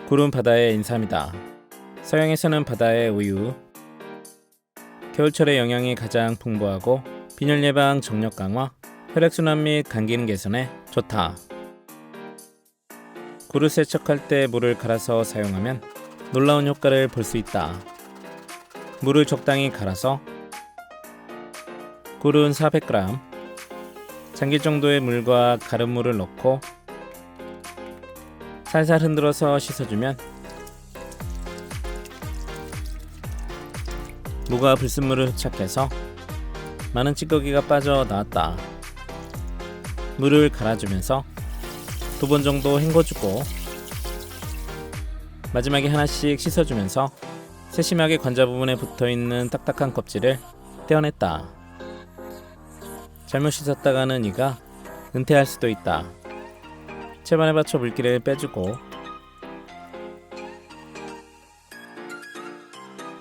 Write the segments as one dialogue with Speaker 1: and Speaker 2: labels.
Speaker 1: 굴은 바다의 인삼이다. 서양에서는 바다의 우유, 겨울철의 영양이 가장 풍부하고 빈혈 예방, 정력 강화, 혈액순환 및 간 기능 개선에 좋다. 굴을 세척할 때 물을 갈아서 사용하면 놀라운 효과를 볼 수 있다. 물을 적당히 갈아서 굴은 400g, 잠길 정도의 물과 가른 물을 넣고 살살 흔들어서 씻어주면 무가 불순물을 흡착해서 많은 찌꺼기가 빠져나왔다. 물을 갈아주면서 2번 정도 헹궈주고 마지막에 하나씩 씻어주면서 세심하게 관자 부분에 붙어있는 딱딱한 껍질을 떼어냈다. 잘못 씻었다가는 이가 은퇴할 수도 있다. 채반에 받쳐 물기를 빼주고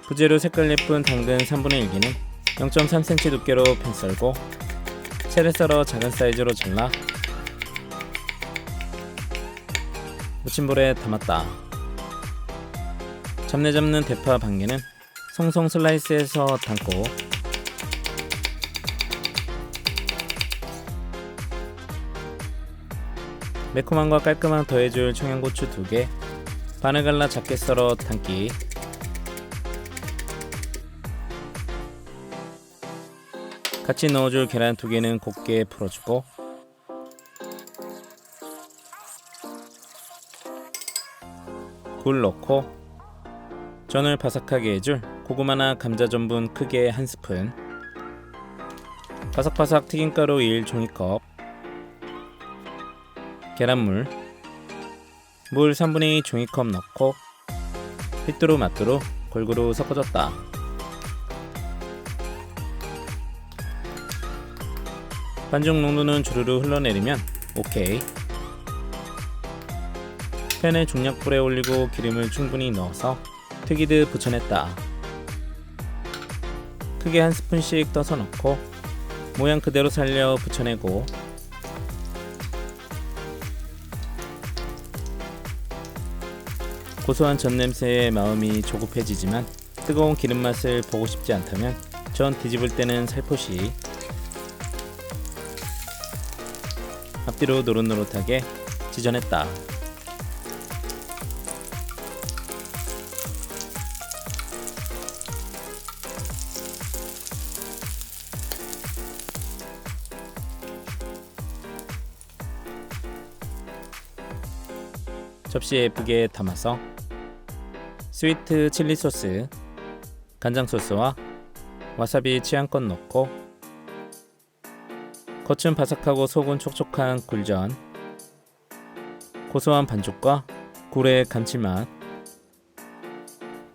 Speaker 1: 부재료 색깔 예쁜 당근 3분의 1개는 0.3cm 두께로 편 썰고 채를 썰어 작은 사이즈로 잘라 무침볼에 담았다. 잡내 잡는 대파 반개는 송송 슬라이스해서 담고 매콤함과 깔끔함 더해줄 청양고추 2개, 반을 갈라 작게 썰어 담기. 같이 넣어줄 계란 2개는 곱게 풀어주고 굴 넣고 전을 바삭하게 해줄 고구마나 감자 전분 크게 1스푼, 바삭바삭 튀김가루 1종이컵, 계란물, 물 3분의 2 종이컵 넣고 휘뚜루 마뚜루 골고루 섞어줬다. 반죽 농도는 주르르 흘러내리면 오케이. 팬을 중약불에 올리고 기름을 충분히 넣어서 튀기듯 부쳐냈다. 크게 1스푼씩 떠서 넣고 모양 그대로 살려 부쳐내고 고소한 전 냄새에 마음이 조급해지지만 뜨거운 기름 맛을 보고 싶지 않다면 전 뒤집을 때는 살포시 앞뒤로 노릇노릇하게 지져냈다. 접시에 예쁘게 담아서 스위트 칠리 소스, 간장 소스와 와사비 취향껏 넣고 겉은 바삭하고 속은 촉촉한 굴전, 고소한 반죽과 굴의 감칠맛.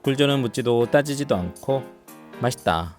Speaker 1: 굴전은 묻지도 따지지도 않고 맛있다.